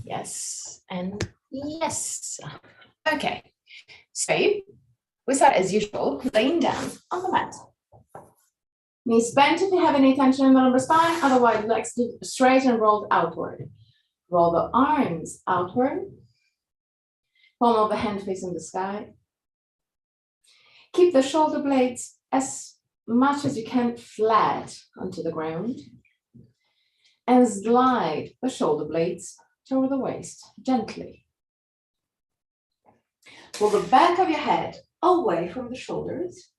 Yes, and yes. Okay, so we start as usual, laying down on the mat. Knees bent if you have any tension in the lumbar spine, otherwise legs straight and rolled outward. Roll the arms outward, palm of the hand facing the sky. Keep the shoulder blades as much as you can flat onto the ground, and slide the shoulder blades toward the waist, gently. Pull the back of your head away from the shoulders,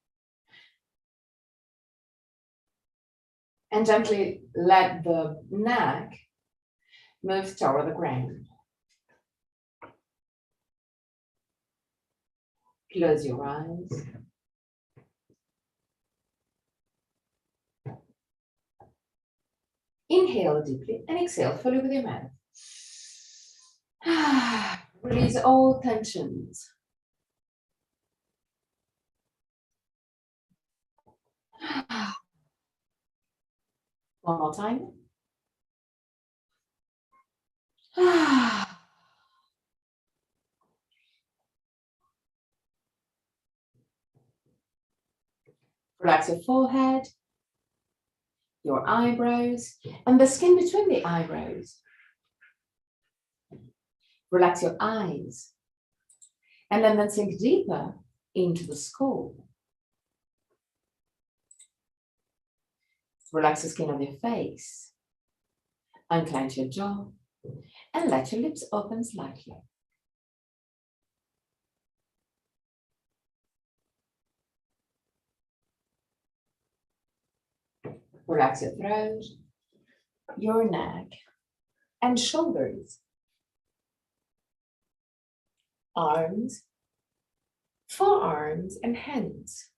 and gently let the neck move toward the ground. Close your eyes. Inhale deeply and exhale fully with your mouth. Release all tensions. One more time. Relax your forehead, your eyebrows, and the skin between the eyebrows. Relax your eyes, and then sink deeper into the skull. Relax the skin on your face, unclench your jaw, and let your lips open slightly. Relax your throat, your neck, and shoulders, arms, forearms, and hands.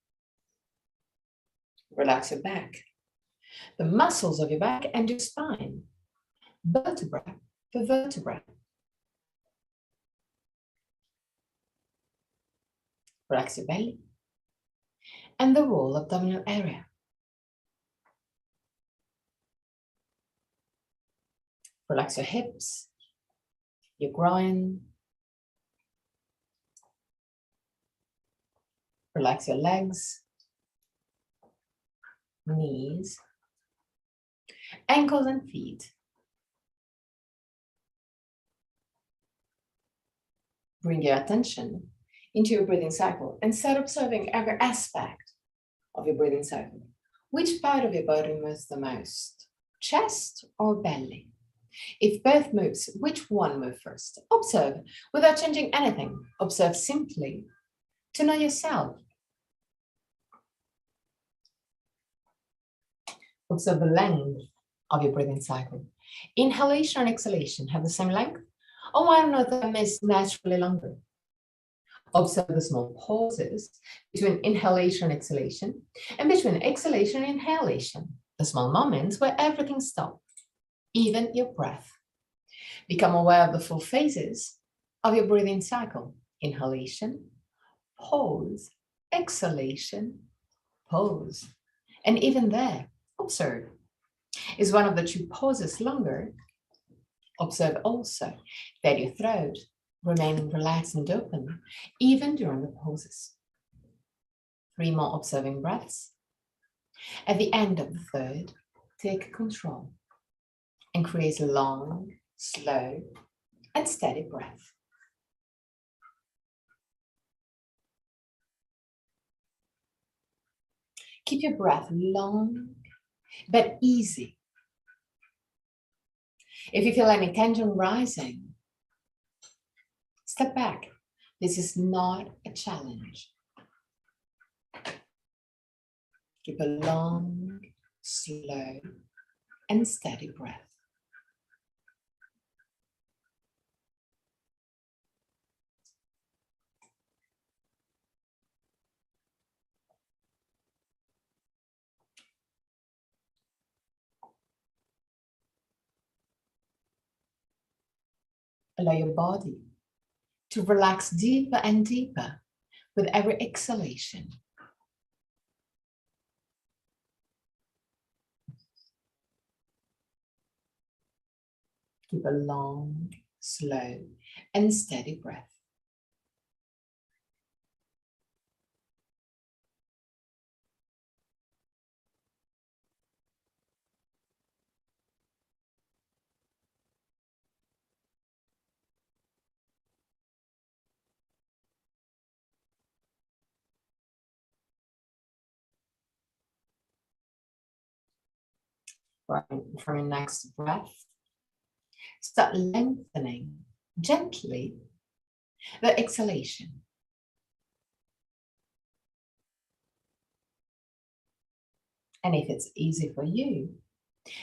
Relax your back, the muscles of your back and your spine, vertebra for vertebra. Relax your belly and the whole abdominal area. Relax your hips, your groin. Relax your legs, knees, ankles, and feet. Bring your attention into your breathing cycle and start observing every aspect of your breathing cycle. Which part of your body moves the most? Chest or belly? If both moves, which one moves first? Observe without changing anything. Observe simply to know yourself. Observe the length of your breathing cycle. Inhalation and exhalation have the same length, or one of them is naturally longer. Observe the small pauses between inhalation and exhalation, and between exhalation and inhalation, the small moments where everything stops, even your breath. Become aware of the full phases of your breathing cycle. Inhalation, pause, exhalation, pause. And even there, observe. Is one of the two pauses longer? Observe also that your throat remains relaxed and open, even during the pauses. 3 more observing breaths. At the end of the third, take control and create a long, slow, and steady breath. Keep your breath long, but easy. If you feel any tension rising, step back. This is not a challenge. Keep a long, slow, and steady breath. Allow your body to relax deeper and deeper with every exhalation. Keep a long, slow, and steady breath. From your next breath, start lengthening gently the exhalation. And if it's easy for you,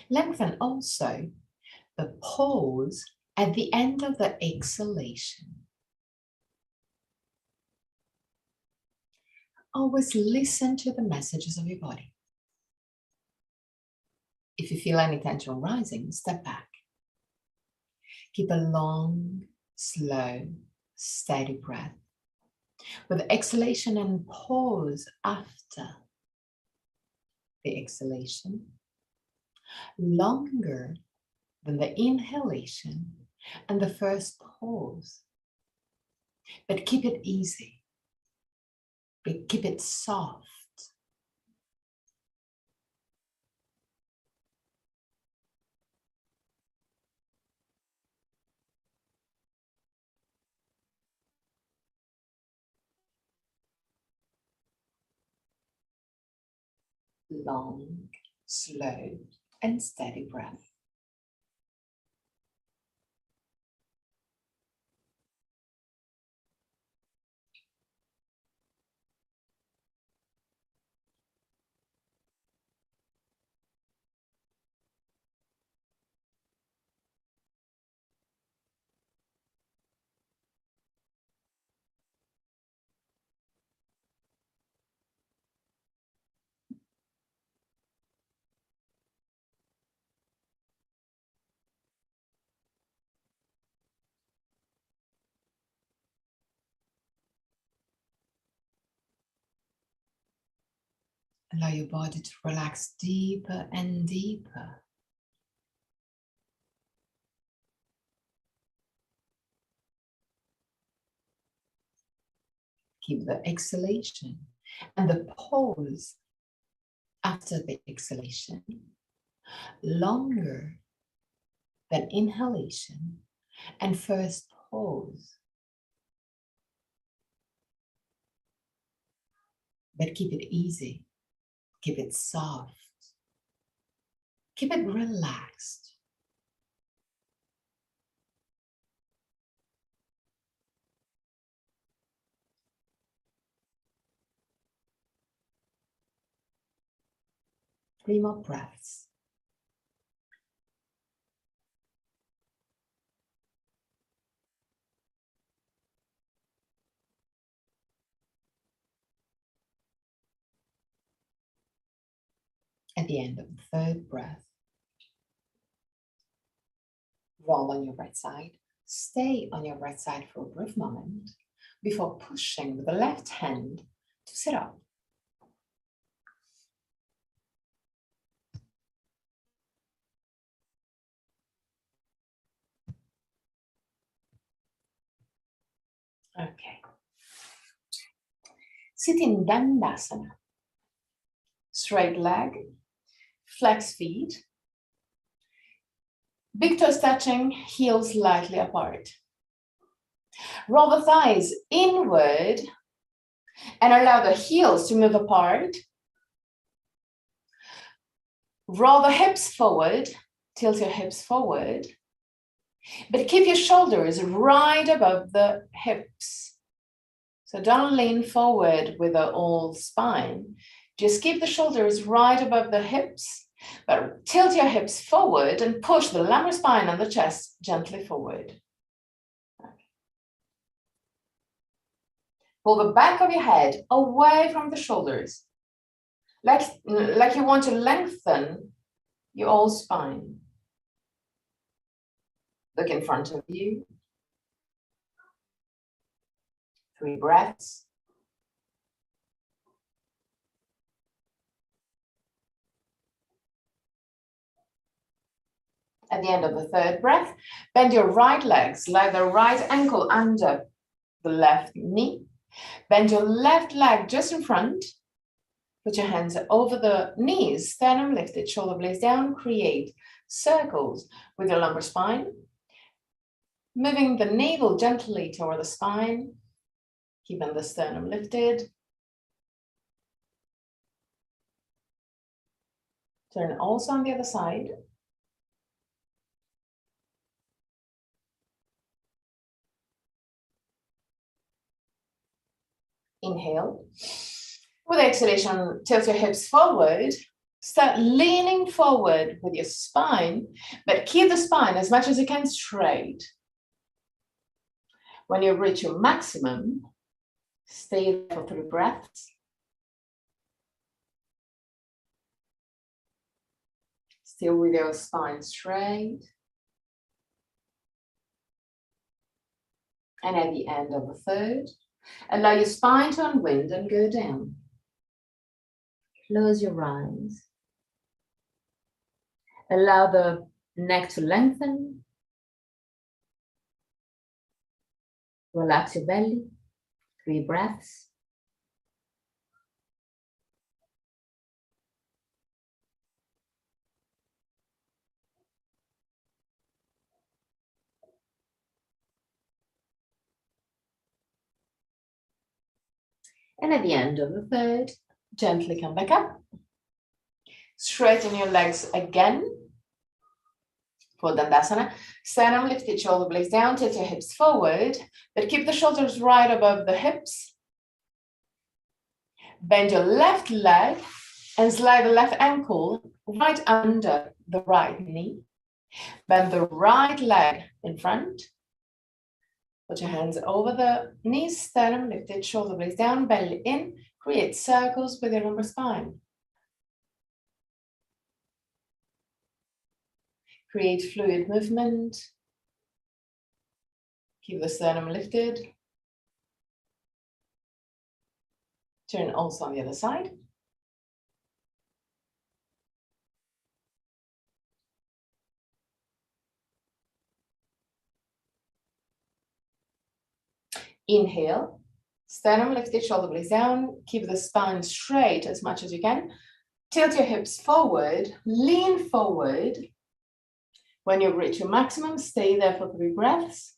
lengthen also the pause at the end of the exhalation. Always listen to the messages of your body. If you feel any tension rising, step back. Keep a long, slow, steady breath with exhalation and pause after the exhalation, longer than the inhalation and the first pause. But keep it easy. But keep it soft. Long, slow, and steady breath. Allow your body to relax deeper and deeper. Keep the exhalation and the pause after the exhalation longer than inhalation and first pause. But keep it easy. Keep it soft. Keep it relaxed. Three more breaths. At the end of the third breath, roll on your right side. Stay on your right side for a brief moment before pushing with the left hand to sit up. Okay. Sit in Dandasana. Straight leg, flex feet, big toes touching, heels slightly apart. Roll the thighs inward and allow the heels to move apart. Roll the hips forward, tilt your hips forward, but keep your shoulders right above the hips. So don't lean forward with the old spine. Just keep the shoulders right above the hips, but tilt your hips forward and push the lumbar spine and the chest gently forward. Pull the back of your head away from the shoulders, like you want to lengthen your old spine. Look in front of you. 3 breaths. At the end of the third breath, bend your right leg, slide the right ankle under the left knee. Bend your left leg just in front. Put your hands over the knees, sternum lifted, shoulder blades down. Create circles with your lumbar spine. Moving the navel gently toward the spine, keeping the sternum lifted. Turn also on the other side. Inhale. With exhalation, tilt your hips forward. Start leaning forward with your spine, but keep the spine as much as you can straight. When you reach your maximum, stay there for 3 breaths. Still with your spine straight. And at the end of the third, allow your spine to unwind and go down. Close your eyes. Allow the neck to lengthen. Relax your belly. 3 breaths. And at the end of the third, gently come back up. Straighten your legs again for Dandasana. Sternum lifted, shoulder blades down, tilt your hips forward, but keep the shoulders right above the hips. Bend your left leg and slide the left ankle right under the right knee. Bend the right leg in front. Put your hands over the knees, sternum lifted, shoulder blades down, belly in. Create circles with your lumbar spine. Create fluid movement. Keep the sternum lifted. Turn also on the other side. Inhale, sternum lifted, shoulder blades down. Keep the spine straight as much as you can. Tilt your hips forward, lean forward. When you reach your maximum, stay there for 3 breaths.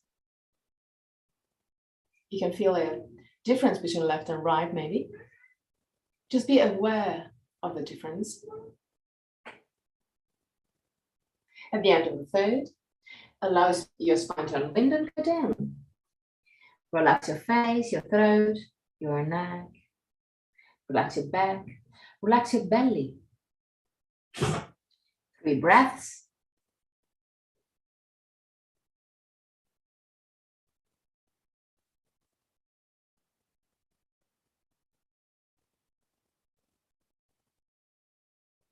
You can feel a difference between left and right, maybe. Just be aware of the difference. At the end of the third, allow your spine to unwind and go down. Relax your face, your throat, your neck. Relax your back. Relax your belly. 3 breaths.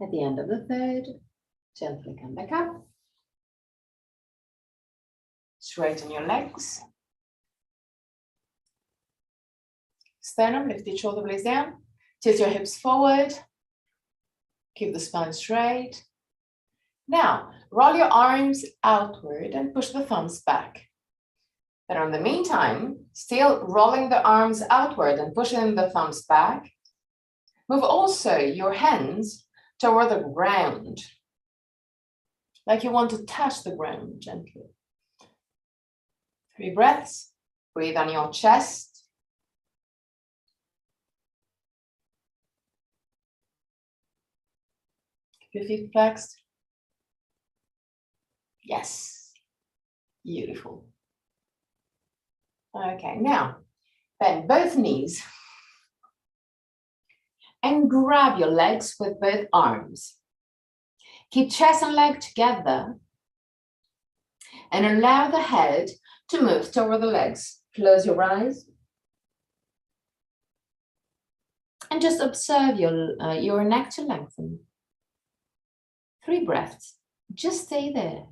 At the end of the third, gently come back up. Straighten your legs. Sternum lifted, shoulder blades down. Tilt your hips forward. Keep the spine straight. Now, roll your arms outward and push the thumbs back. But in the meantime, still rolling the arms outward and pushing the thumbs back, move also your hands toward the ground, like you want to touch the ground gently. 3 breaths. Breathe on your chest. Keep your feet flexed. Yes. Beautiful. Okay, now bend both knees and grab your legs with both arms. Keep chest and leg together and allow the head to move toward the legs. Close your eyes and just observe your neck to lengthen. 3 breaths. Just stay there.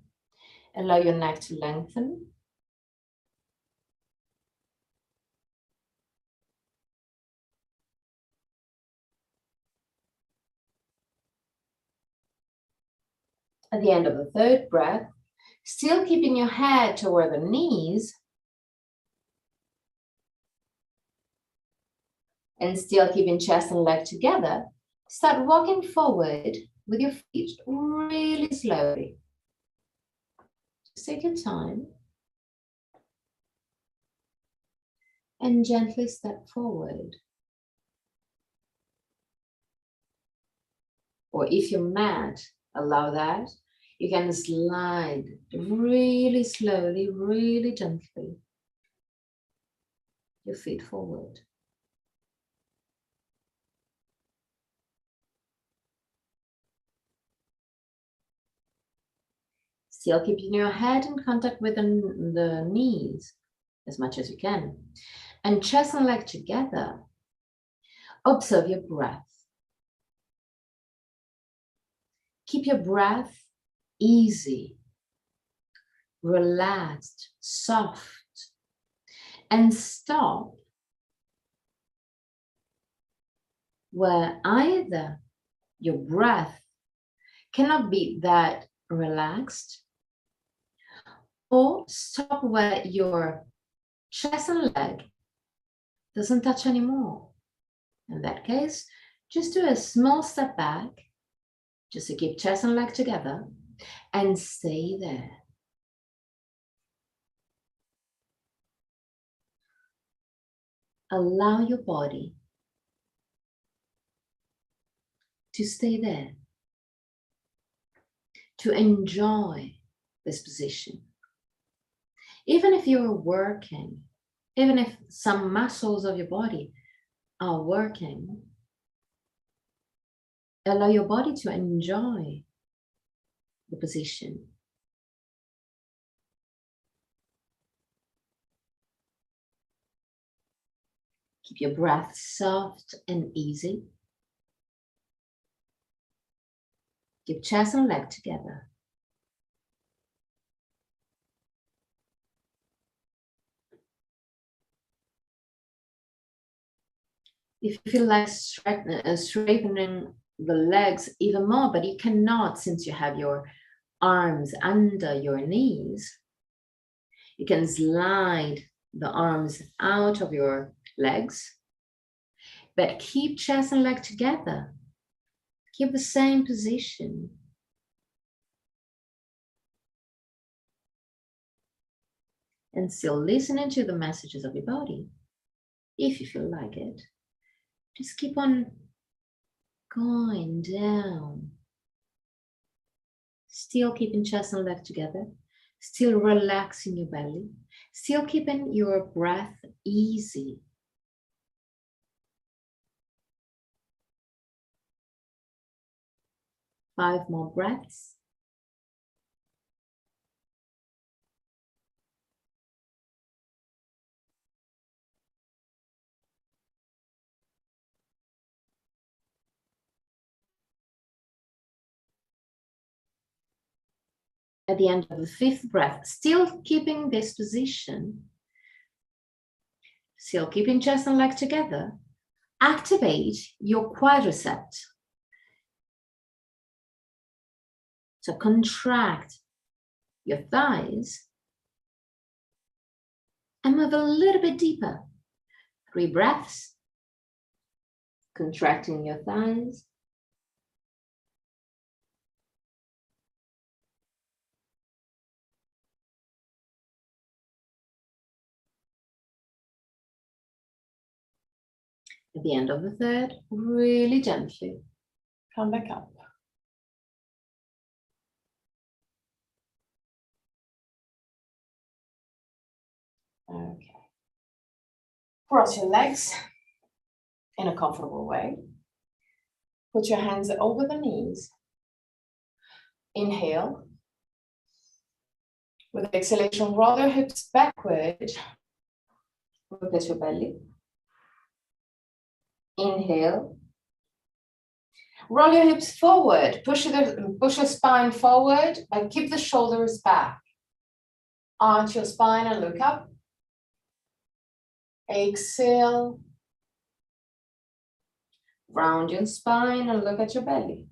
Allow your neck to lengthen. At the end of the third breath, Still keeping your head toward the knees. And still keeping chest and leg together, start walking forward with your feet really slowly. Just take your time. And gently step forward. Or if your mat allow that, you can slide really slowly, really gently your feet forward. Still keeping your head in contact with the knees as much as you can. And chest and leg together. Observe your breath. Keep your breath easy, relaxed, soft, and stop where either your breath cannot be that relaxed, or stop where your chest and leg doesn't touch anymore. In that case, just do a small step back, just to keep chest and leg together, and stay there. Allow your body to stay there, to enjoy this position. Even if you're working, even if some muscles of your body are working, allow your body to enjoy the position. Keep your breath soft and easy. Keep chest and leg together. If you feel like straightening the legs even more, but you cannot since you have your arms under your knees, you can slide the arms out of your legs, but keep chest and leg together. Keep the same position. And still listening to the messages of your body, if you feel like it. Just keep on going down. Still keeping chest and leg together. Still relaxing your belly. Still keeping your breath easy. Five more breaths. At the end of the fifth breath, still keeping this position, still keeping chest and leg together, activate your quadriceps. So contract your thighs and move a little bit deeper. 3 breaths, contracting your thighs. At the end of the third, really gently come back up. Okay. Cross your legs in a comfortable way. Put your hands over the knees. Inhale. With exhalation, roll your hips backward. Look at your belly. Inhale. Roll your hips forward. Push your spine forward and keep the shoulders back. Arch your spine and look up. Exhale. Round your spine and look at your belly.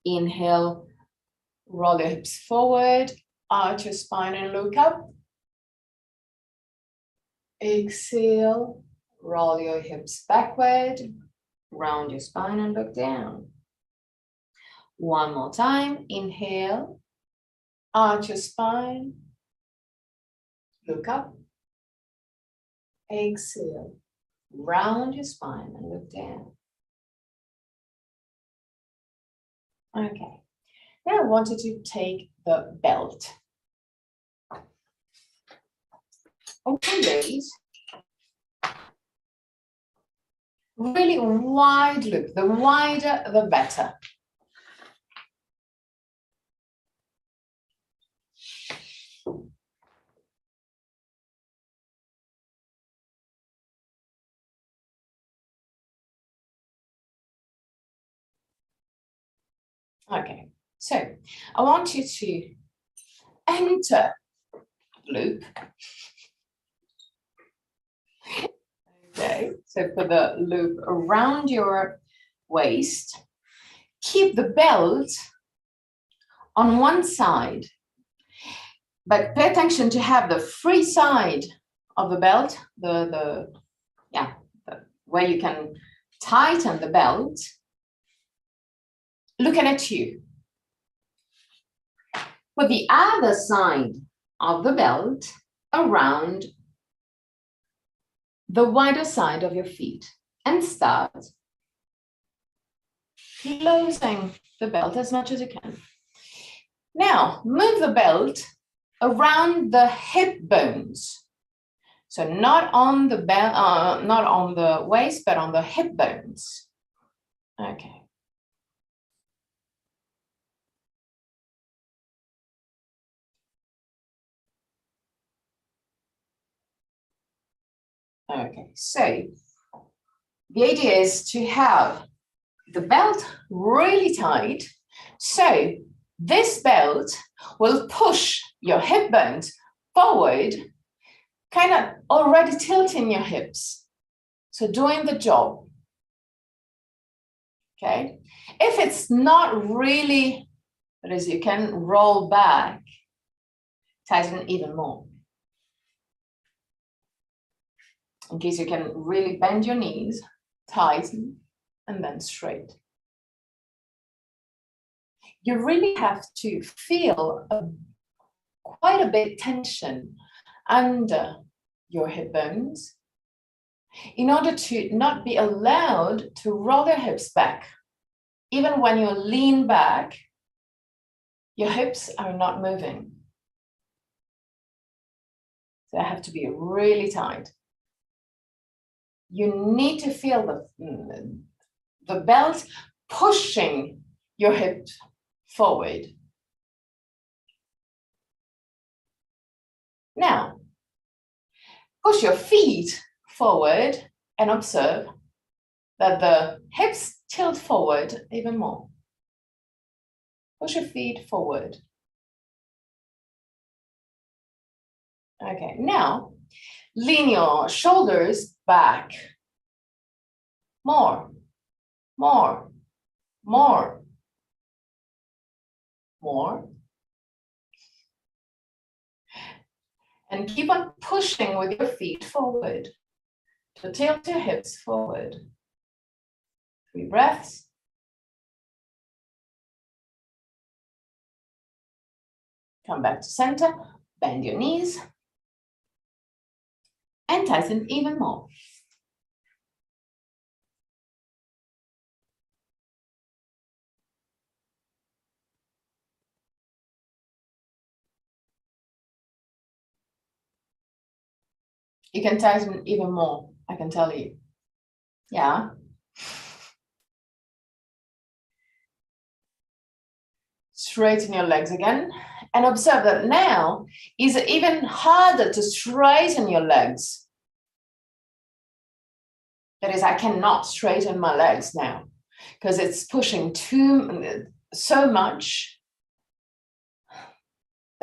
Inhale. Roll your hips forward, arch your spine and look up. Exhale, roll your hips backward, round your spine and look down. One more time, inhale, arch your spine, look up. Exhale, round your spine and look down. Okay, now I want you to take the belt. Open these. Really wide loop. The wider, the better. Okay, so I want you to enter loop. Okay, so put the loop around your waist. Keep the belt on one side, but pay attention to have the free side of the belt, where you can tighten the belt, looking at you. Put the other side of the belt around the wider side of your feet and start closing the belt as much as you can. Now, move the belt around the hip bones. So not on the not on the waist, but on the hip bones. Okay. Okay, so the idea is to have the belt really tight. So this belt will push your hip bones forward, kind of already tilting your hips. So doing the job. Okay. If it's not really, that is, you can roll back, tighten even more. In case you can really bend your knees, tighten, and then straight. You really have to feel quite a bit tension under your hip bones in order to not be allowed to roll your hips back. Even when you lean back, your hips are not moving. So they have to be really tight. You need to feel the belt pushing your hips forward. Now, push your feet forward and observe that the hips tilt forward even more. Push your feet forward. Okay, now lean your shoulders back. More, more, more, more. And keep on pushing with your feet forward to tilt your hips forward. 3 breaths. Come back to center, bend your knees, and tighten even more. You can tighten even more, I can tell you. Yeah. Straighten your legs again and observe that now is even harder to straighten your legs. That is, I cannot straighten my legs now because it's pushing so much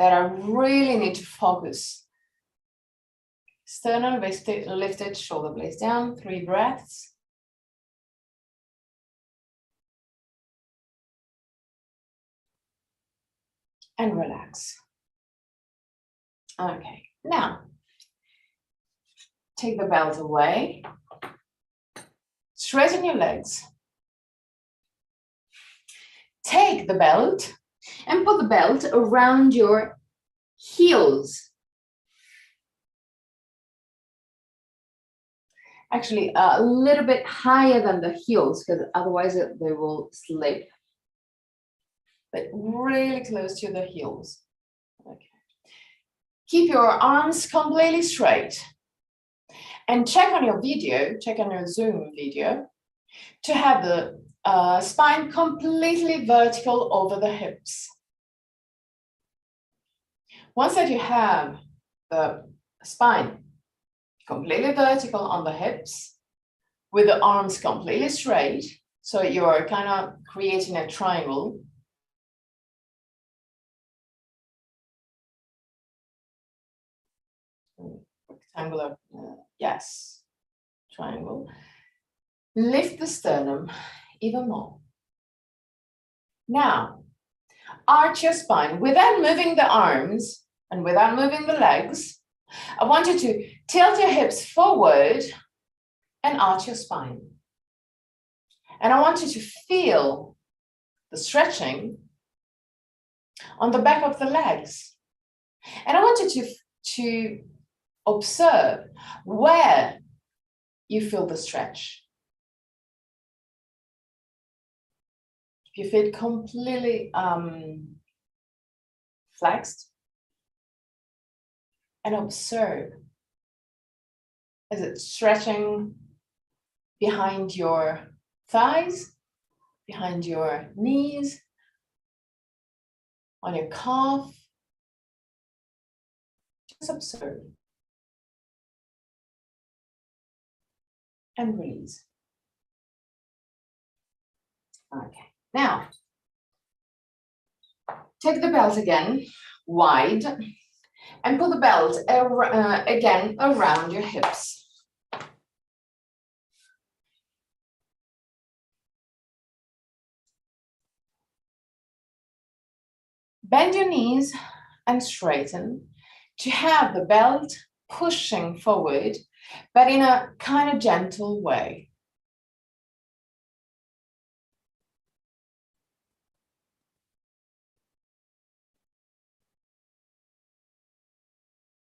that I really need to focus. Sternum lifted, shoulder blades down, 3 breaths. and relax. Okay, now take the belt away, straighten your legs, take the belt and put the belt around your heels. Actually, a little bit higher than the heels, because otherwise they will slip. But really close to the heels. Okay. Keep your arms completely straight. And check on your video, check on your Zoom video, to have the spine completely vertical over the hips. Once that you have the spine completely vertical on the hips, with the arms completely straight, so you're kind of creating a triangle. Rectangular, yes, triangle. Lift the sternum even more. Now, arch your spine without moving the arms and without moving the legs. I want you to tilt your hips forward and arch your spine. And I want you to feel the stretching on the back of the legs. And I want you to observe where you feel the stretch. If you feel completely flexed, and observe, is it stretching behind your thighs, behind your knees, on your calf? Just observe and release. Okay, now take the belt again wide and put the belt again around your hips. Bend your knees and straighten to have the belt pushing forward, but in a kind of gentle way.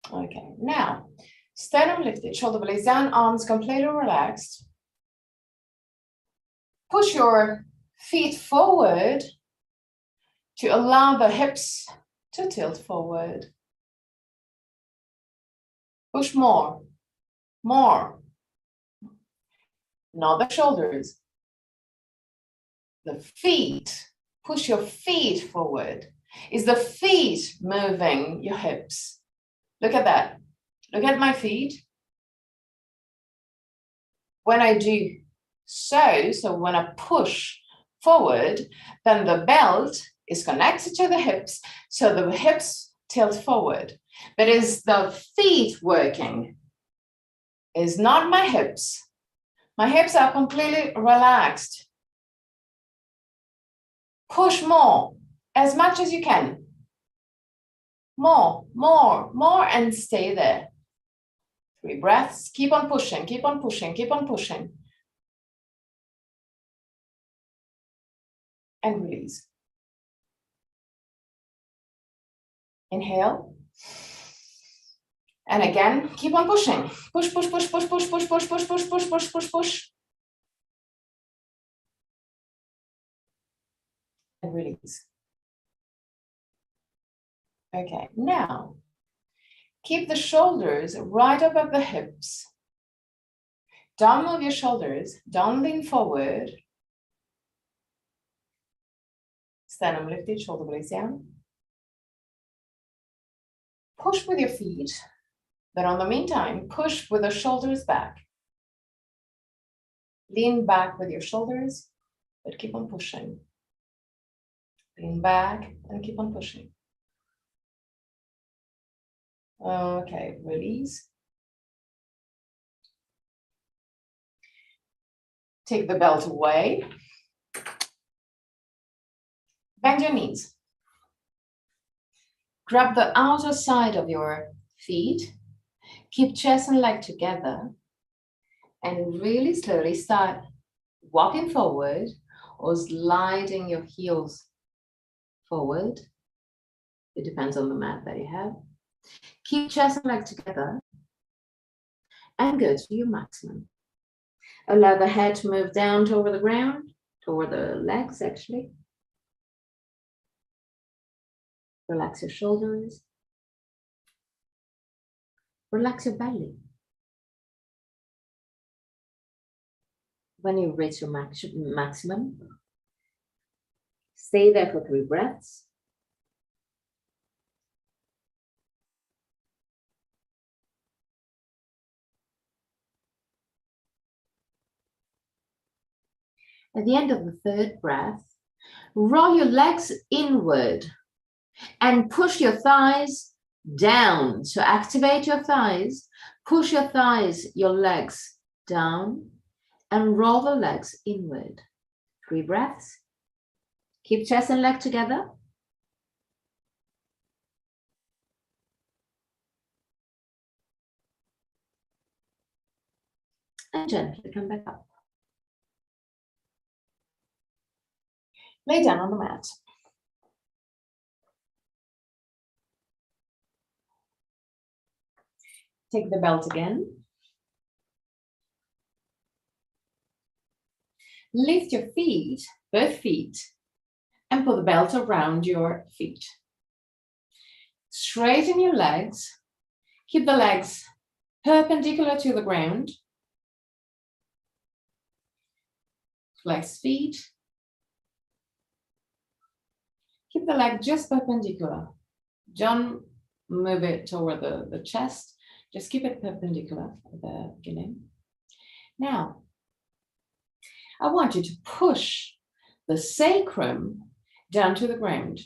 Okay, now, sternum lifted, shoulder blades down, arms completely relaxed. Push your feet forward to allow the hips to tilt forward. Push more, more. Not the shoulders. The feet, push your feet forward. Is the feet moving your hips? Look at that. Look at my feet. When I do so when I push forward, then the belt is connected to the hips, so the hips tilt forward. But is the feet working? Is not my hips. My hips are completely relaxed. Push more, as much as you can. More, more, more, and stay there. 3 breaths. Keep on pushing, keep on pushing, keep on pushing. And release. Inhale. And again, keep on pushing. Push, push, push, push, push, push, push, push, push, push, push, push, push. And release. Okay, now keep the shoulders right above the hips. Don't move your shoulders. Don't lean forward. Sternum lifted, shoulder blades down. Push with your feet, but on the meantime, push with the shoulders back. Lean back with your shoulders, but keep on pushing. Lean back and keep on pushing. Okay, release. Take the belt away. Bend your knees. Grab the outer side of your feet. Keep chest and leg together. And really slowly start walking forward or sliding your heels forward. It depends on the mat that you have. Keep chest and leg together and go to your maximum. Allow the head to move down toward the ground, toward the legs actually. Relax your shoulders. Relax your belly. When you reach your maximum, stay there for 3 breaths. At the end of the 3rd breath, roll your legs inward and push your thighs down. So activate your thighs, push your thighs, your legs down, and roll the legs inward. 3 breaths. Keep chest and leg together. And gently come back up. Lay down on the mat. Take the belt again. Lift your feet, both feet, and put the belt around your feet. Straighten your legs. Keep the legs perpendicular to the ground. Flex feet. Keep the leg just perpendicular. Don't move it toward the chest. Just keep it perpendicular at the beginning. Now, I want you to push the sacrum down to the ground.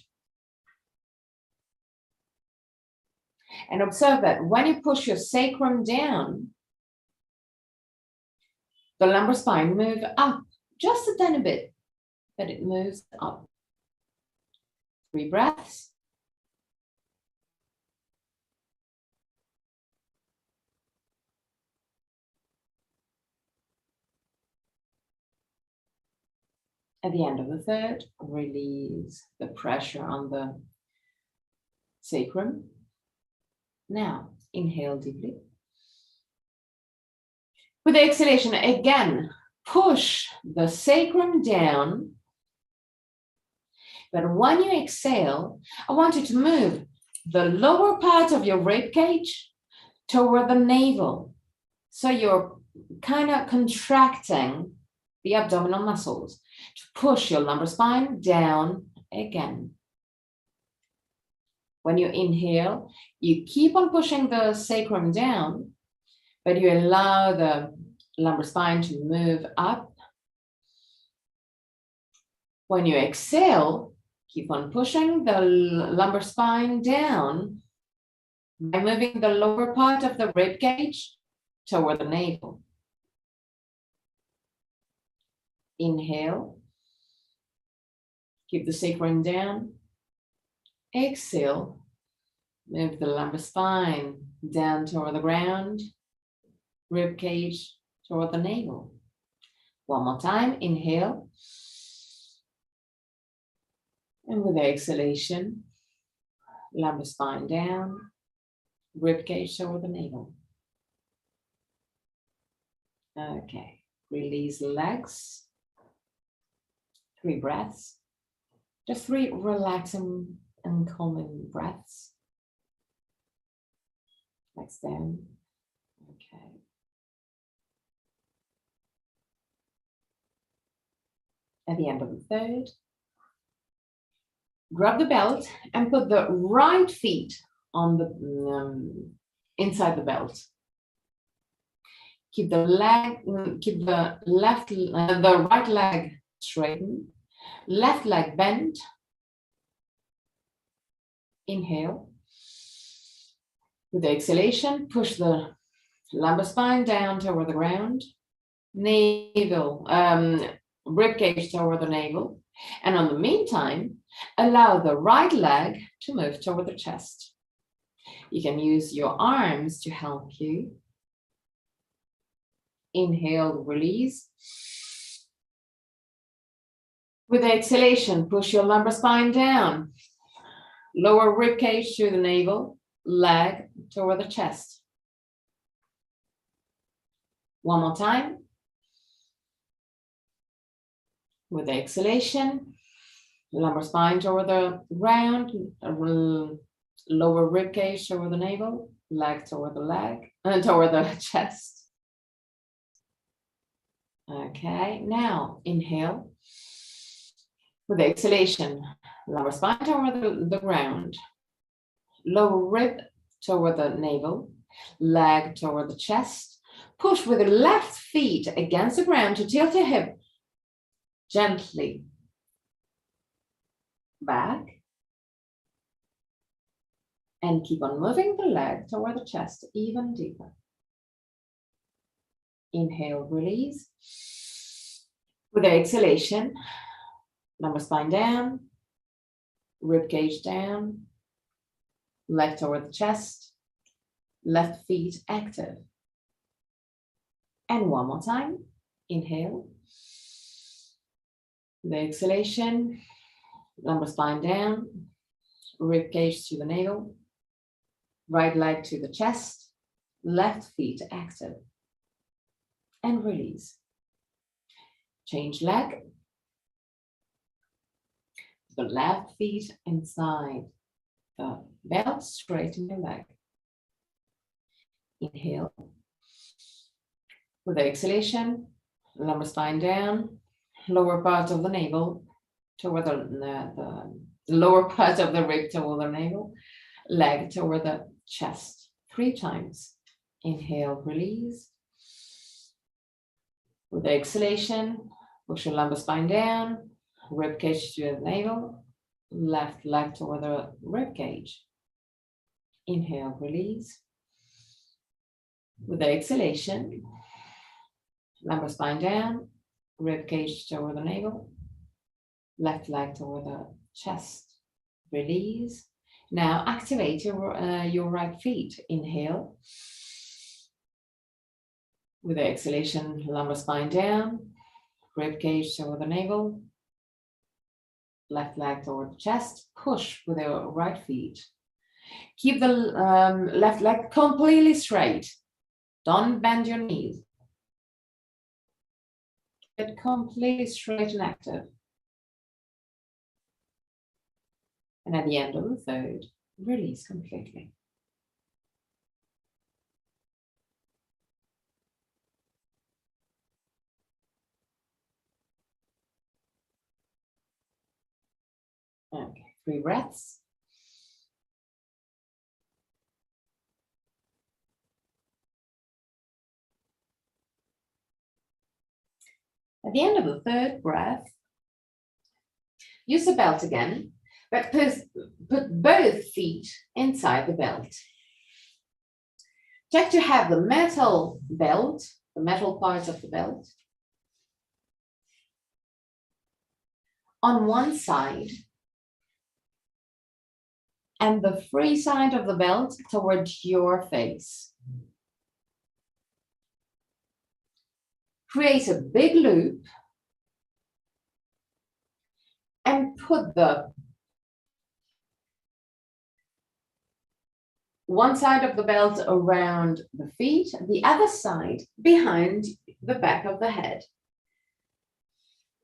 And observe that when you push your sacrum down, the lumbar spine moves up just a tiny bit, but it moves up. 3 breaths. At the end of the 3rd, release the pressure on the sacrum. Now, inhale deeply. With the exhalation, again, push the sacrum down. But when you exhale, I want you to move the lower part of your rib cage toward the navel. So you're kind of contracting the abdominal muscles to push your lumbar spine down again. When you inhale, you keep on pushing the sacrum down, but you allow the lumbar spine to move up. When you exhale, keep on pushing the lumbar spine down by moving the lower part of the rib cage toward the navel. Inhale. Keep the sacrum down. Exhale. Move the lumbar spine down toward the ground. Rib cage toward the navel. One more time. Inhale. And with the exhalation, lumbar spine down. Rib cage toward the navel. Okay. Release the legs. 3 breaths. Just 3 relaxing and calming breaths. Legs down. Okay. At the end of the 3rd, grab the belt and put the right feet on the inside the belt. Keep the right leg straightened, left leg bent. Inhale. With the exhalation, push the lumbar spine down toward the ground. Navel, rib cage toward the navel. And in the meantime, allow the right leg to move toward the chest. You can use your arms to help you. Inhale, release. With the exhalation, push your lumbar spine down. Lower rib cage to the navel, leg toward the chest. One more time. With the exhalation, lumbar spine toward the ground, lower rib cage toward the navel, leg toward toward the chest. Okay, now inhale. With the exhalation, lumbar spine toward the ground, lower rib toward the navel, leg toward the chest. Push with the left feet against the ground to tilt your hip gently back. And keep on moving the leg toward the chest even deeper. Inhale, release. With the exhalation, lumbar spine down, rib cage down, leg toward the chest, left feet active. And one more time. Inhale. The exhalation, lumbar spine down, rib cage to the navel, right leg to the chest, left feet active. And release. Change leg. The left feet inside the belt, straighten your leg. Inhale. With the exhalation, lumbar spine down, lower part of the navel toward the lower part of the rib toward the navel, leg toward the chest. 3 times. Inhale, release. With the exhalation, push your lumbar spine down, rib cage to the navel, left leg toward the rib cage. Inhale, release. With the exhalation, lumbar spine down, rib cage toward the navel, left leg toward the chest. Release. Now activate your right feet. Inhale. With the exhalation, lumbar spine down, rib cage toward the navel, left leg toward the chest. Push with your right feet. Keep the left leg completely straight. Don't bend your knees. Get completely straight and active. And at the end of the third, release completely. Okay, 3 breaths. At the end of the third breath, use the belt again, but put both feet inside the belt. Check to have the metal belt, the metal parts of the belt, on one side and the free side of the belt towards your face. Create a big loop and put the one side of the belt around the feet, the other side behind the back of the head.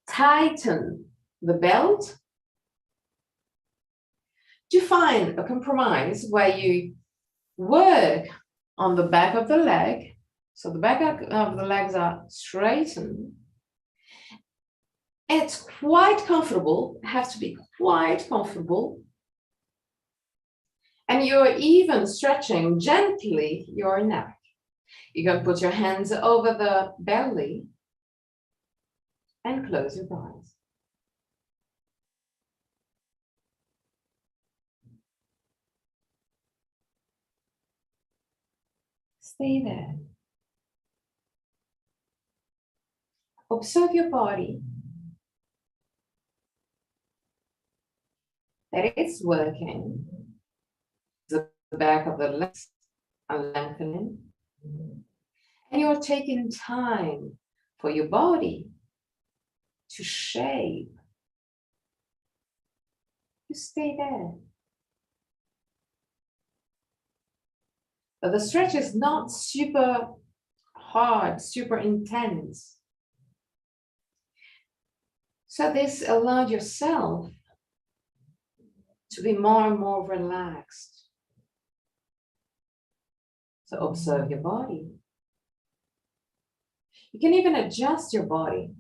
Tighten the belt to find a compromise where you work on the back of the leg. So the back of the legs are straightened. It's quite comfortable, it has to be quite comfortable. And you're even stretching gently your neck. You're going to put your hands over the belly and close your eyes. Stay there. Observe your body. that it's working. The back of the legs are lengthening. And you're taking time for your body to shape. You stay there. But the stretch is not super hard, super intense. So this allowed yourself to be more and more relaxed. So observe your body. You can even adjust your body.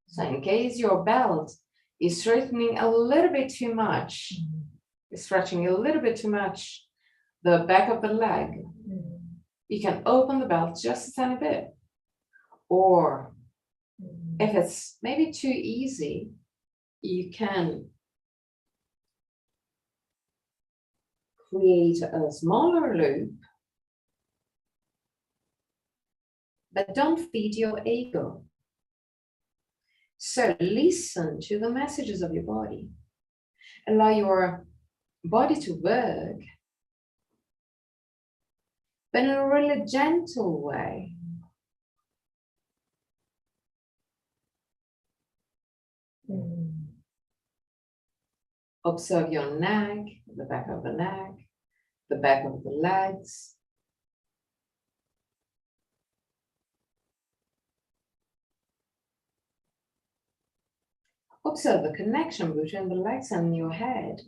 So in case your belt is straightening a little bit too much, you're stretching a little bit too much, the back of the leg, you can open the belt just a tiny bit. Or if it's maybe too easy, you can create a smaller loop, but don't feed your ego. So listen to the messages of your body. Allow your body to work, but in a really gentle way. Observe your neck, the back of the neck, the back of the legs. Observe the connection between the legs and your head.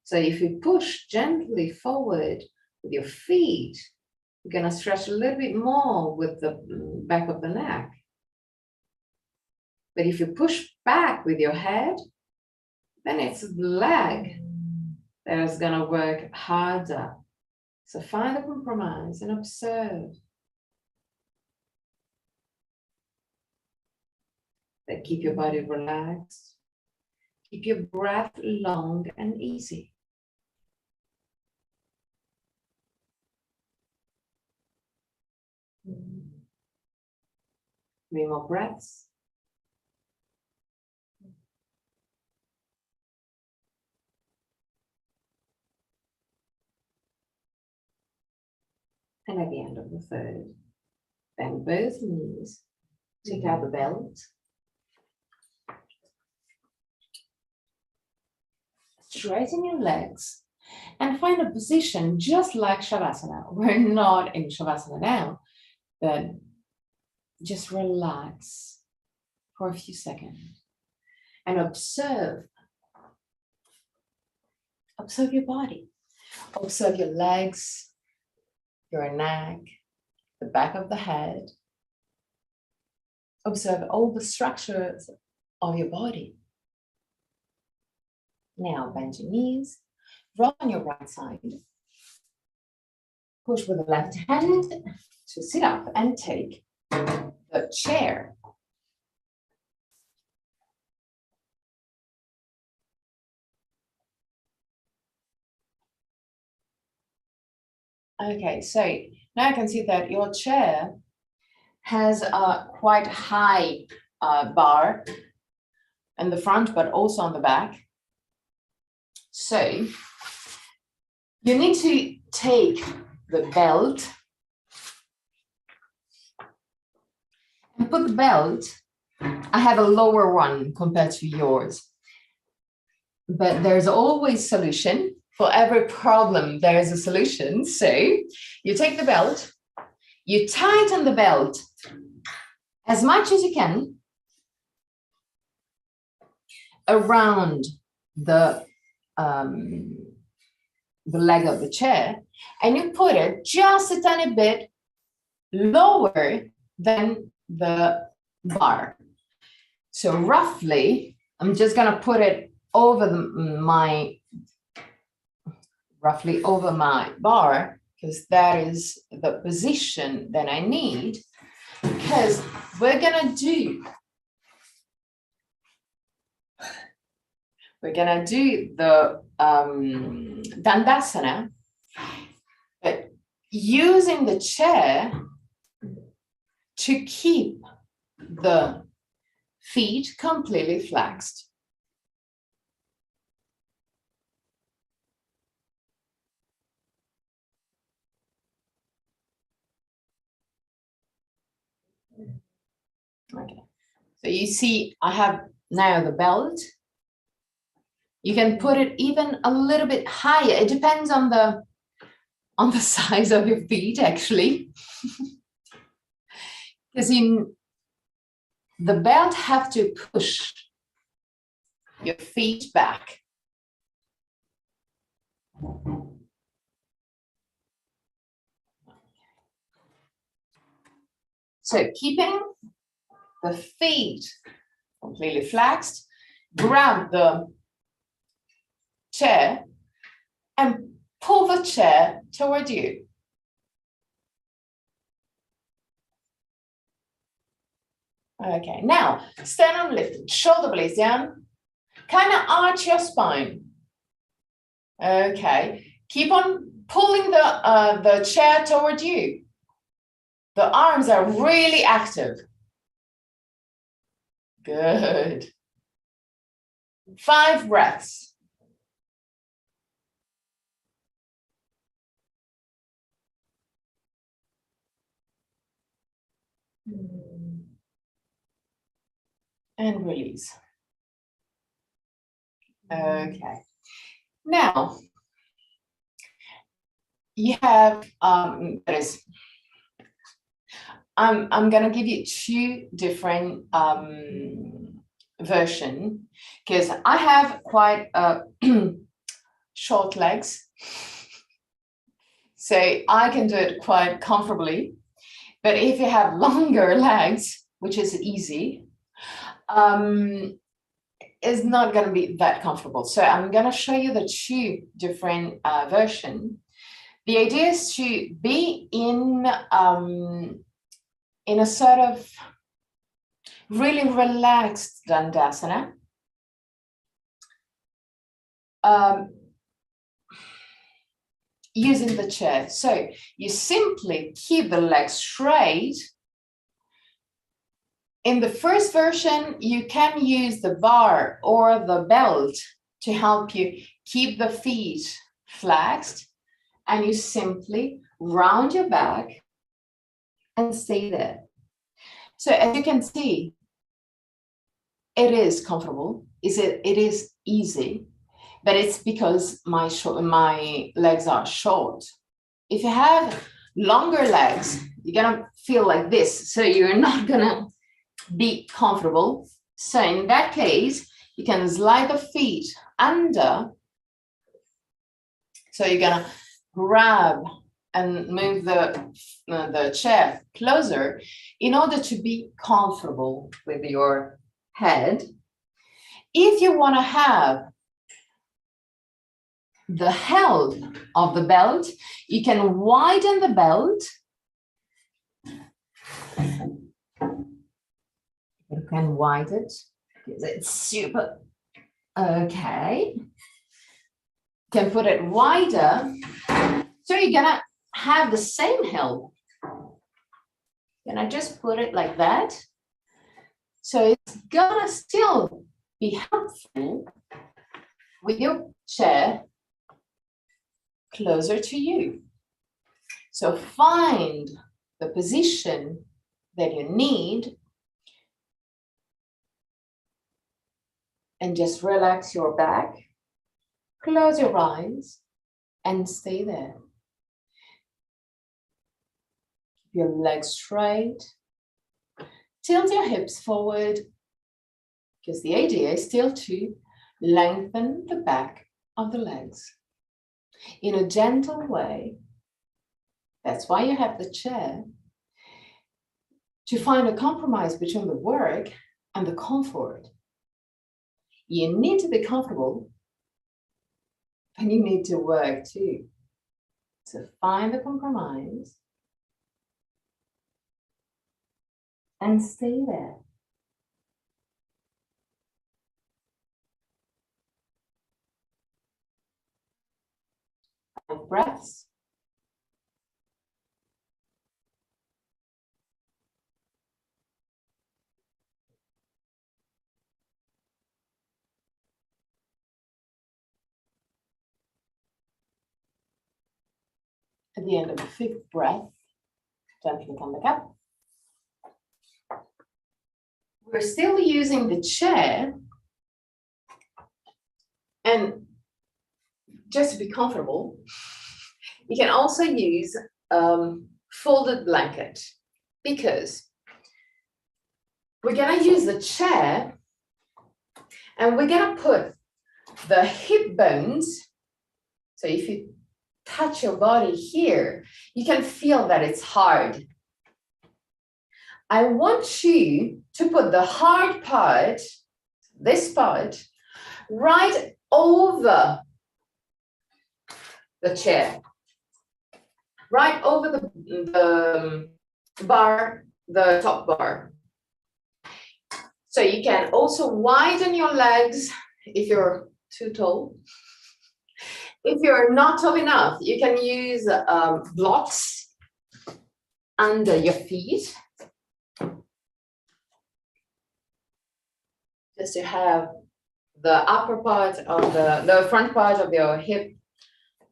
So if you push gently forward with your feet, you're going to stretch a little bit more with the back of the neck. But if you push back with your head, then it's the leg that is going to work harder. So find a compromise and observe. But keep your body relaxed. Keep your breath long and easy. 3 more breaths. And at the end of the third, bend both knees, take out the belt, straighten your legs, and find a position just like Shavasana. We're not in Shavasana now, but just relax for a few seconds and observe. Observe your body. Observe your legs, your neck, the back of the head. Observe all the structures of your body. Now bend your knees, roll on your right side. Push with the left hand to sit up and take the chair. Okay, so now I can see that your chair has a quite high bar in the front, but also on the back. So you need to take the belt and put the belt. I have a lower one compared to yours, but there's always solution. For every problem, there is a solution. So you take the belt, you tighten the belt as much as you can around the leg of the chair, and you put it just a tiny bit lower than the bar. So roughly, I'm just gonna put it over roughly over my bar, because that is the position that I need, because we're gonna do the Dandasana, but using the chair to keep the feet completely flexed. Okay, so you see I have now the belt. You can put it even a little bit higher. It depends on the size of your feet, actually. Because the belt have to push your feet back. So keeping the feet completely flexed, grab the chair and pull the chair toward you. Okay, now stand uplifted, shoulder blades down, kind of arch your spine. Okay, keep on pulling the chair toward you. The arms are really active. Good. 5 breaths. And release. Okay. Now, you have, I'm going to give you 2 different version, because I have quite short legs, so I can do it quite comfortably. But if you have longer legs, which is easy, is not going to be that comfortable. So I'm going to show you the 2 different version. The idea is to be in a sort of really relaxed Dandasana. Using the chair. So you simply keep the legs straight. In the first version, you can use the bar or the belt to help you keep the feet flexed, and you simply round your back and stay there. So as you can see, it is comfortable. It is easy, but it's because my legs are short. If you have longer legs, you're gonna feel like this, so you're not gonna be comfortable. So in that case, you can slide the feet under. So you're gonna grab and move the chair closer in order to be comfortable with your head. If you want to have the help of the belt, you can widen the belt. You can widen it because it's super. Okay. You can put it wider. So you're gonna have the same help. Can I just put it like that? So it's gonna still be helpful with your chair closer to you. So find the position that you need and just relax your back, close your eyes and stay there. Keep your legs straight. Tilt your hips forward, because the idea is still to lengthen the back of the legs in a gentle way. That's why you have the chair, to find a compromise between the work and the comfort. You need to be comfortable, and you need to work too. So find the compromise and stay there. 5 breaths. At the end of the 5th breath, gently come back up. we're still using the chair, and just to be comfortable, you can also use folded blanket, because we're gonna use the chair and we're gonna put the hip bones. So if you touch your body here, you can feel that it's hard. I want you to put the hard part, this part, right over the chair, right over the bar, the top bar. So you can also widen your legs if you're too tall. If you're not tall enough, you can use blocks under your feet, just to have the upper part of the front part of your hip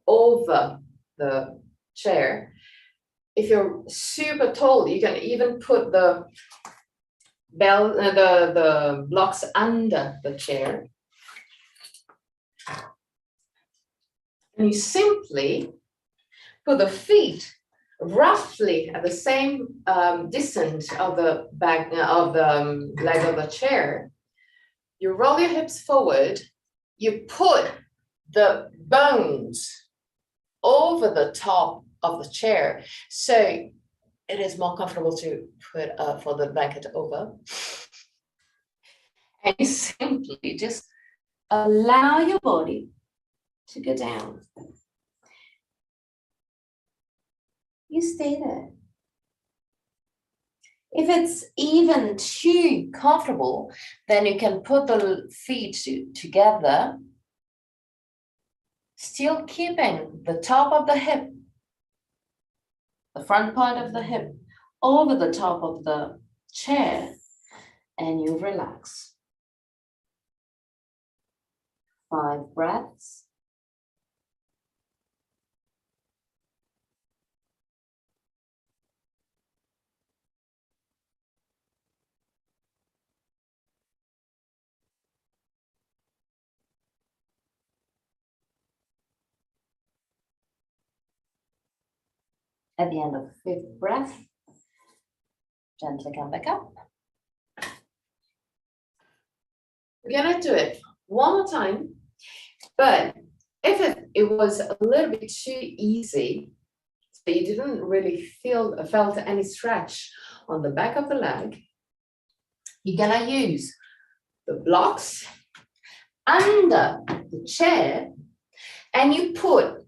over the chair. If you're super tall, you can even put the blocks under the chair. And you simply put the feet roughly at the same distance of the back of the leg of the chair. You roll your hips forward, you put the bones over the top of the chair, so it is more comfortable to put a folded blanket over. And you simply just allow your body to go down. You stay there. If it's even too comfortable, then you can put the feet together, still keeping the top of the hip, the front part of the hip, over the top of the chair, and you relax. 5 breaths. At the end of the 5th breath, gently come back up. We're gonna do it one more time, but if it was a little bit too easy, so you didn't really felt any stretch on the back of the leg, you're gonna use the blocks under the chair, and you put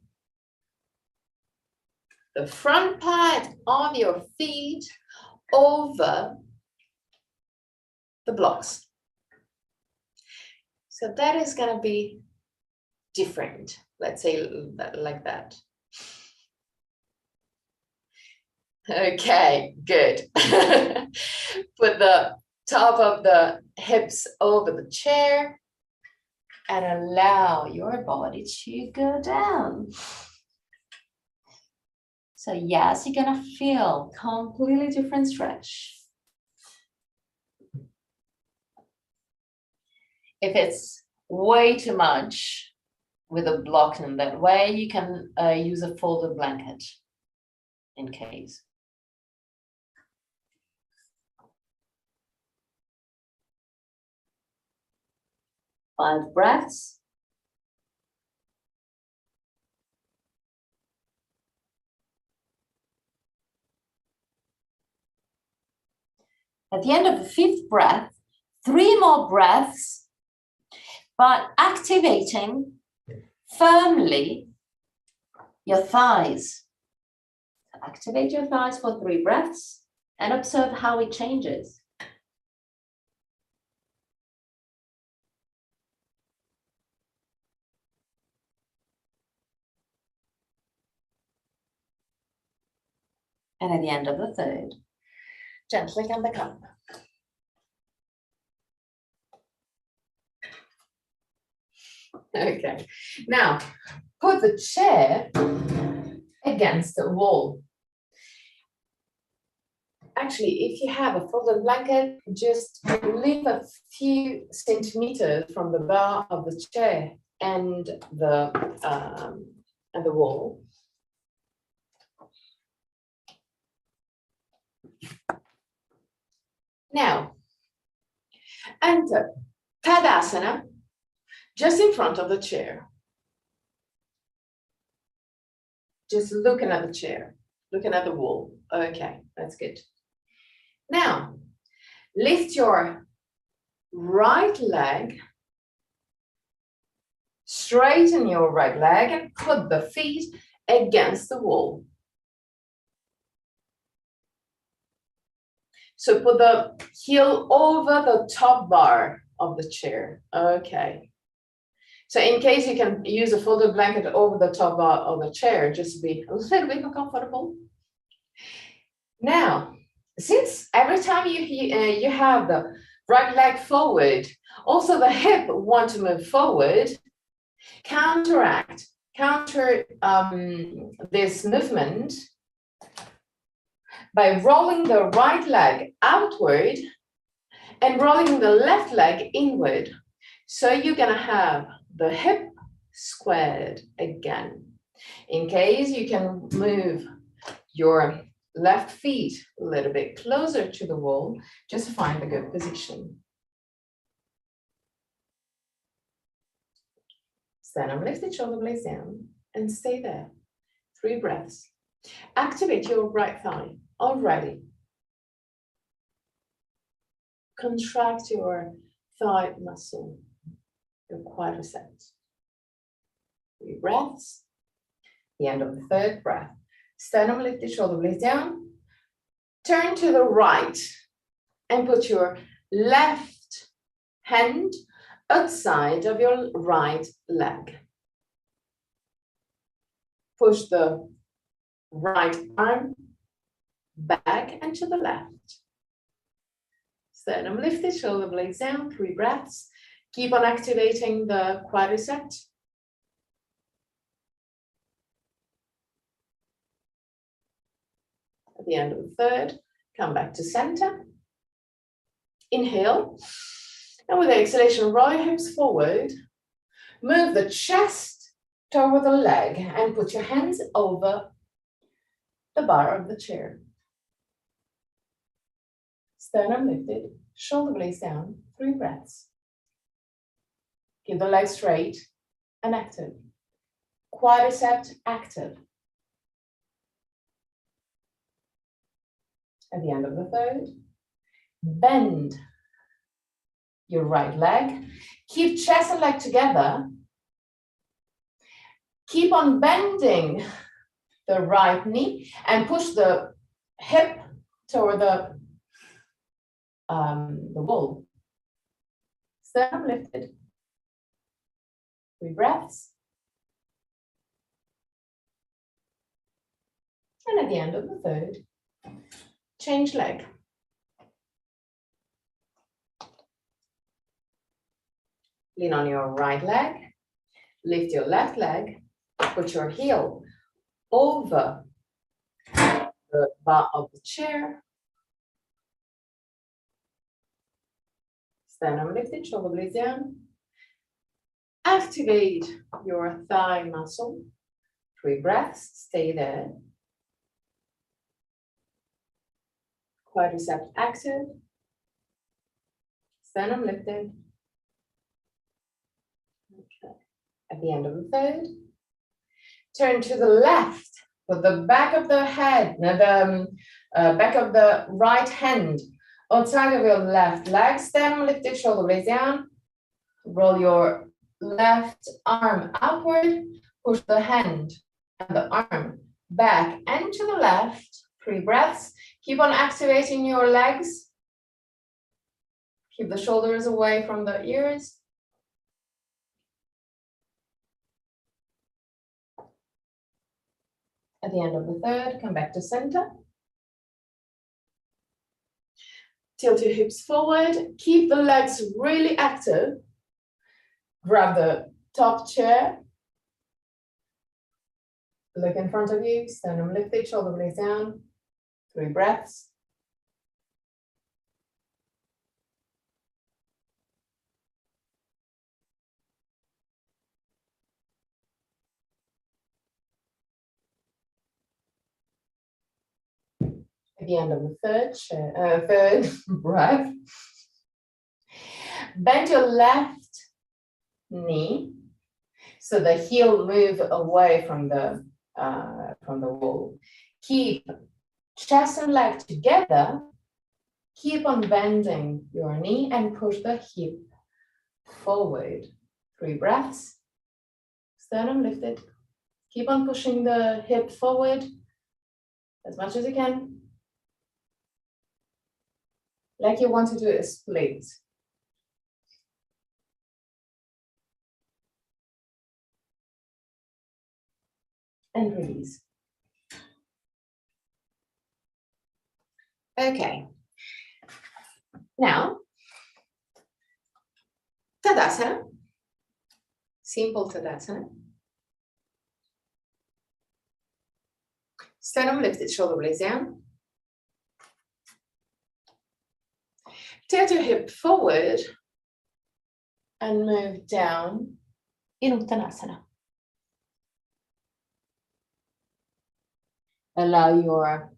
the front part of your feet over the blocks. So that is going to be different. Let's say that, like that. Okay, good. Put the top of the hips over the chair and allow your body to go down. So yes, you're gonna feel completely different stretch. If it's way too much with a block in that way, you can use a folded blanket in case. Five breaths. At the end of the 5th breath, 3 more breaths, but activating firmly your thighs. Activate your thighs for 3 breaths and observe how it changes. And at the end of the 3rd, gently come back up. Okay, now put the chair against the wall. actually, if you have a folded blanket, just leave a few centimeters from the bar of the chair and the wall. Now, enter Tadasana, just in front of the chair. Just looking at the chair, looking at the wall. Okay, that's good. Now, lift your right leg, straighten your right leg and put the feet against the wall. So put the heel over the top bar of the chair. Okay. So in case you can use a folded blanket over the top bar of the chair, just to be a little bit more comfortable. Now, since every time you have the right leg forward, also the hip want to move forward, counter this movement by rolling the right leg outward and rolling the left leg inward. So you're gonna have the hip squared again. In case you can move your left feet a little bit closer to the wall, just find a good position. Stand up, lift the shoulder blades down and stay there. 3 breaths. Activate your right thigh already. Contract your thigh muscle, your quadriceps. 3 breaths. The end of the 3rd breath. Stand up, lift the shoulder blades down. Turn to the right and put your left hand outside of your right leg. Push the right arm back and to the left. Sternum lifted, shoulder blades down, 3 breaths. Keep on activating the quadriceps. At the end of the 3rd, come back to center. Inhale. And with the exhalation, roll your hips forward. Move the chest toward the leg and put your hands over the bar of the chair. Sternum lifted, shoulder blades down, 3 breaths. Keep the legs straight and active. Quadriceps active. At the end of the 3rd, bend your right leg. Keep chest and leg together. Keep on bending the right knee and push the hip toward the wall. Sternum lifted. 3 breaths. And at the end of the 3rd, change leg. Lean on your right leg, lift your left leg, put your heel over the bar of the chair. Sternum lifted, shoulder blades down. Activate your thigh muscle. 3 breaths, stay there. Quadriceps active. Sternum lifted. Okay. At the end of the 3rd, turn to the left with the back of the head, the back of the right hand outside of your left leg. Sternum lifted, shoulder blades down. Roll your left arm outward. Push the hand and the arm back and to the left. 3 breaths. Keep on activating your legs. Keep the shoulders away from the ears. At the end of the 3rd, come back to center. Tilt your hips forward. Keep the legs really active. Grab the top chair. Look in front of you. Sternum lifted, shoulder blades down. 3 breaths. At the end of the third breath, bend your left knee so the heel move away from the wall. Keep chest and leg together. Keep on bending your knee and push the hip forward. 3 breaths. Sternum lifted. Keep on pushing the hip forward as much as you can. Like you want to do a split. And release. Okay. Now, Tadasana. Simple Tadasana. Sternum lifted, shoulder blades down. Tilt your hip forward and move down in Uttanasana. Allow your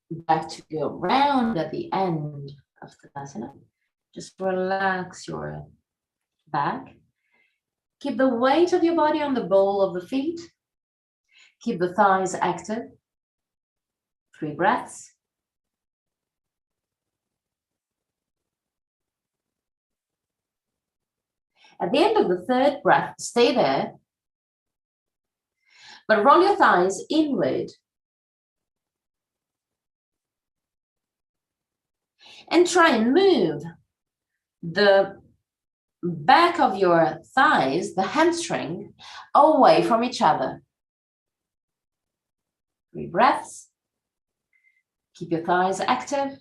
back to go round at the end of Tadasana. Just relax your back. Keep the weight of your body on the ball of the feet. Keep the thighs active. 3 breaths. At the end of the third breath, stay there, but roll your thighs inward and try and move the back of your thighs, the hamstring, away from each other. 3 breaths. Keep your thighs active.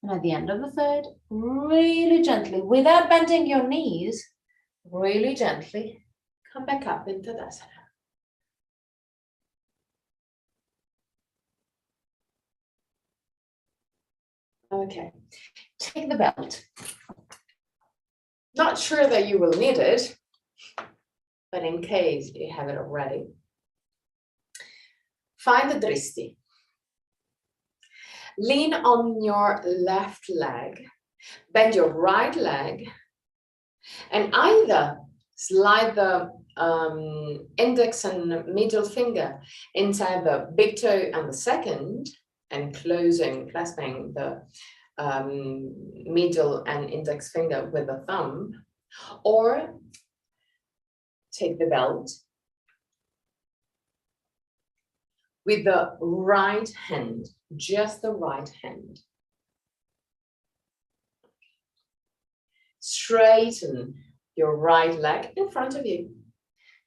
And at the end of the third, really gently, without bending your knees, really gently, come back up into Tadasana. Okay, take the belt. Not sure that you will need it, but in case you have it already, find the Dristi. Lean on your left leg, bend your right leg, and either slide the index and middle finger inside the big toe and the second, and clasping the middle and index finger with the thumb, or take the belt with the right hand, just the right hand. Straighten your right leg in front of you.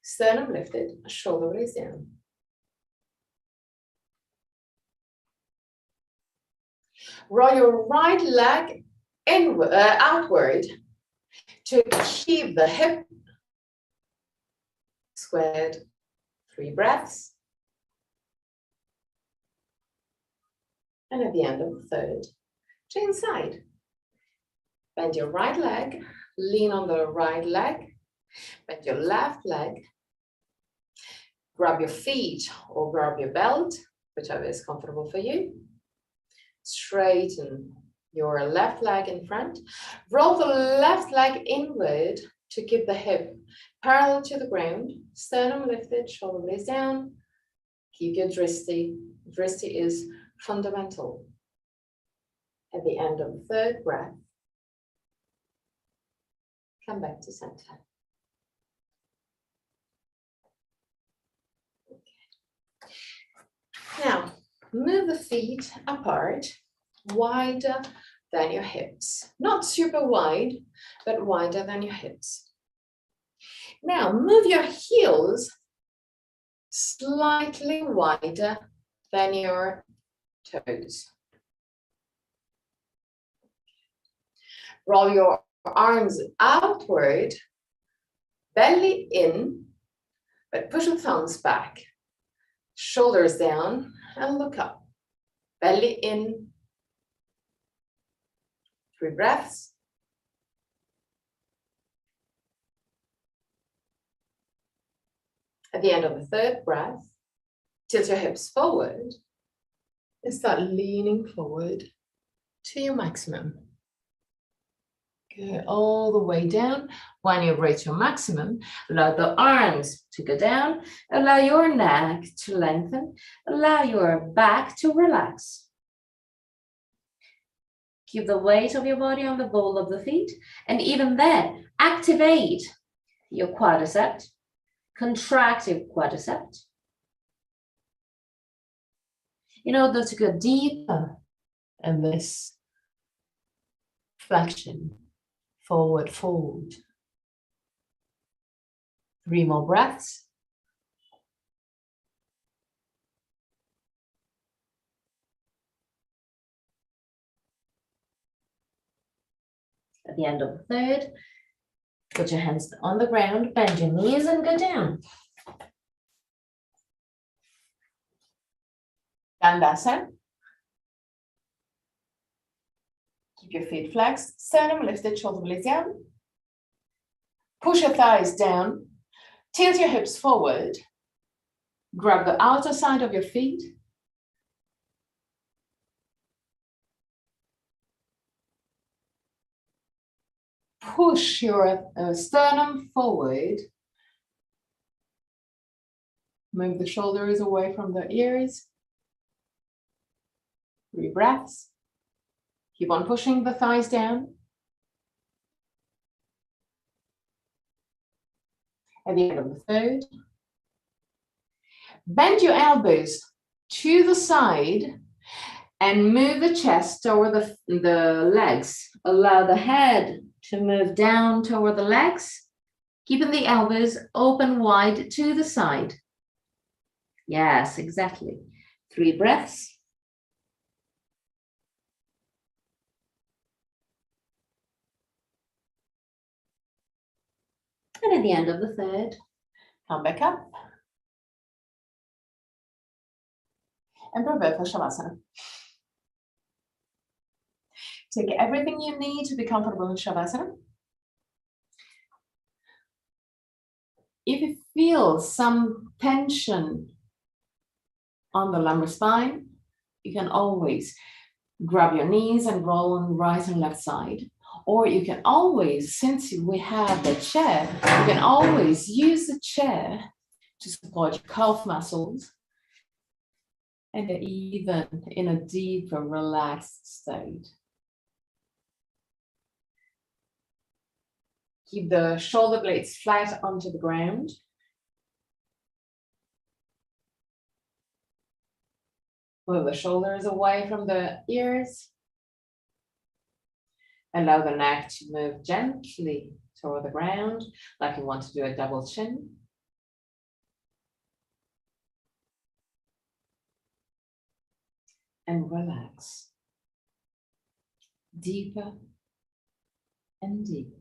Sternum lifted, shoulder blades down. Roll your right leg outward to keep the hip squared. 3 breaths. And at the end of the third, to inside. Bend your right leg, lean on the right leg, bend your left leg, grab your feet or grab your belt, whichever is comfortable for you. Straighten your left leg in front. Roll the left leg inward to keep the hip parallel to the ground. Sternum lifted, shoulder blades down. Keep your Dristi. Dristi is fundamental. At the end of the third breath, come back to center. Okay. Now, move the feet apart, wider than your hips. Not super wide, but wider than your hips. Now, move your heels slightly wider than your toes. Roll your arms outward, belly in, but push the thumbs back. Shoulders down and look up. Belly in. 3 breaths. At the end of the third breath, tilt your hips forward and start leaning forward to your maximum. Go all the way down. When you reach your maximum, allow the arms to go down, allow your neck to lengthen, allow your back to relax. Keep the weight of your body on the ball of the feet, and even then, activate your quadricep, contract your quadricep, in order to go deeper in this flexion, forward fold. 3 more breaths. At the end of the third, put your hands on the ground, bend your knees and go down. Dandasana. Keep your feet flexed, sternum lifted, shoulder blades down. Push your thighs down, tilt your hips forward, grab the outer side of your feet. Push your sternum forward. Move the shoulders away from the ears. 3 breaths. Keep on pushing the thighs down. At the end of the third, bend your elbows to the side and move the chest toward the legs. Allow the head to move down toward the legs, keeping the elbows open wide to the side. Yes, exactly. 3 breaths. And at the end of the third, come back up and prepare for Shavasana. Take everything you need to be comfortable in Shavasana. If you feel some tension on the lumbar spine, you can always grab your knees and roll on the right and left side. Or you can always, since we have the chair, you can always use the chair to support your calf muscles and even in a deeper, relaxed state. Keep the shoulder blades flat onto the ground. Move the shoulders away from the ears. Allow the neck to move gently toward the ground, like you want to do a double chin. And relax. Deeper and deeper.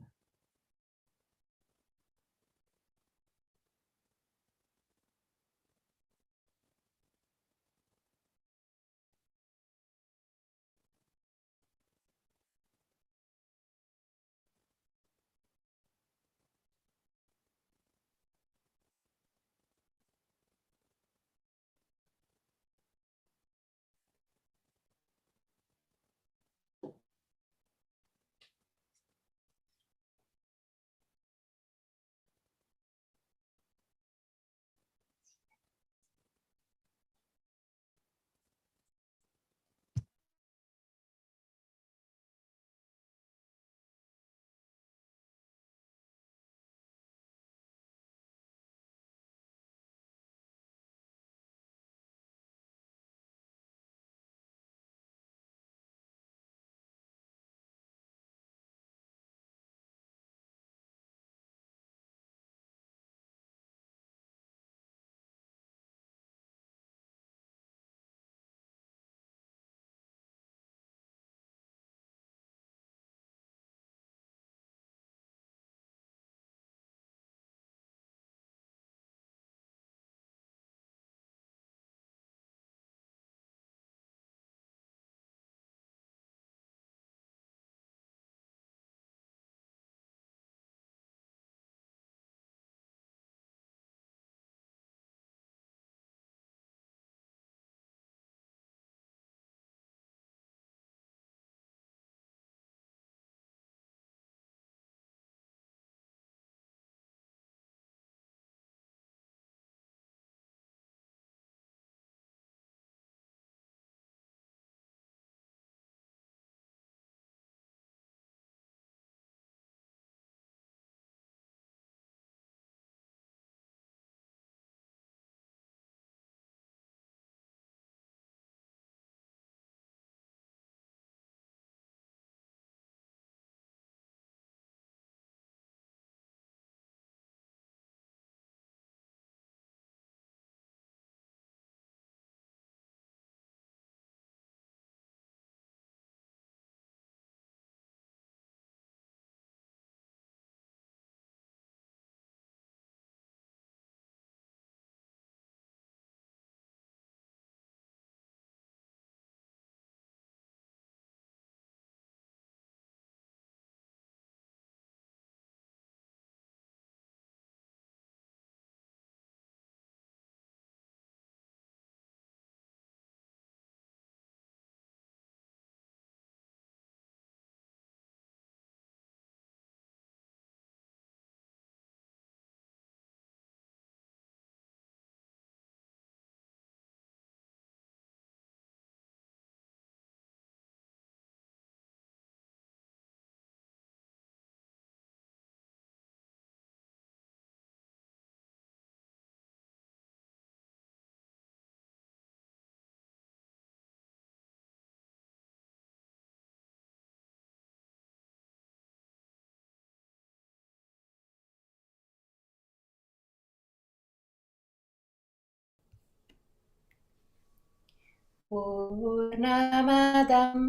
Purnamadam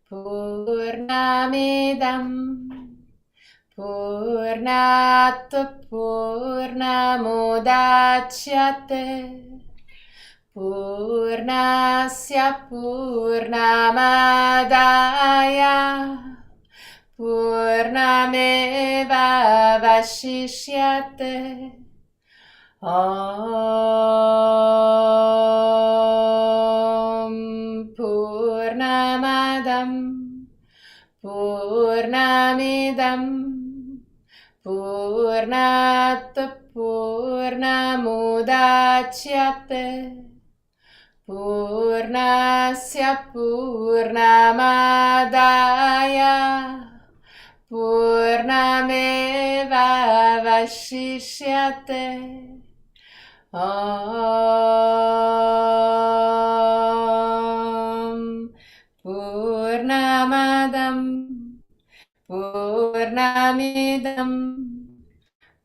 Purnamidam Purnat Purnamudachyate Purnasya Purnamadaya Purnameva Vashishyate Om Purnamadam Purnamidam Purnat Purnamudachyate Purnasya Purnamadaya Purnameva Vashishyate Om Purnamadam Purnamidam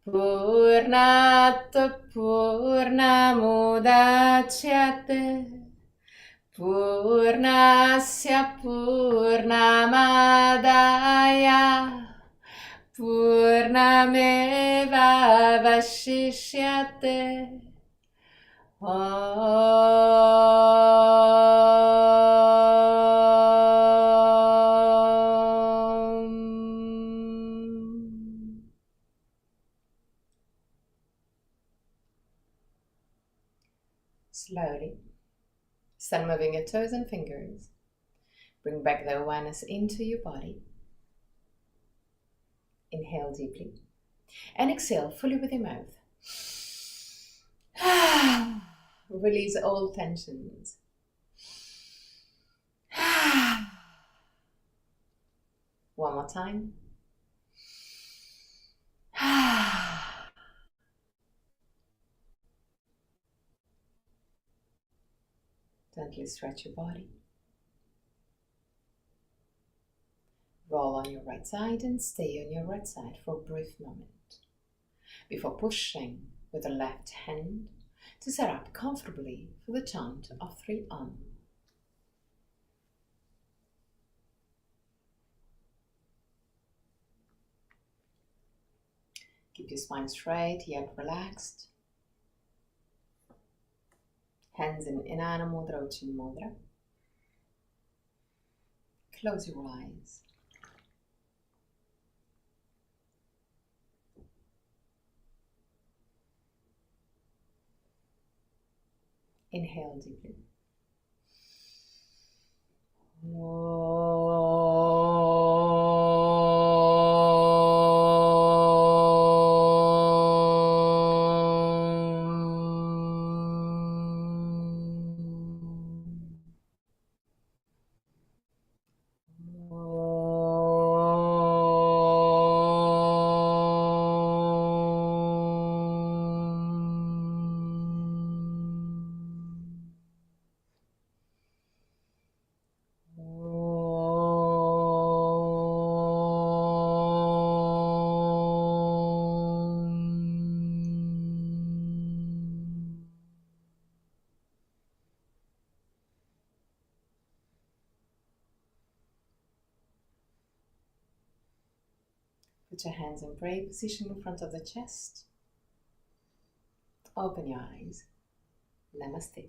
Purnat Purnamudachyate Purnasya Purnamadaya Purnameva Vashishyate Slowly, start moving your toes and fingers. Bring back the awareness into your body. Inhale deeply and exhale fully with your mouth. Release all tensions. One more time. Gently stretch your body. Roll on your right side and stay on your right side for a brief moment before pushing with the left hand to set up comfortably for the chant of 3 Om. Keep your spine straight yet relaxed. Hands in Inanna Mudra or Chin Mudra. Close your eyes. Inhale deeply. Put your hands in prayer position in front of the chest. Open your eyes. Namaste.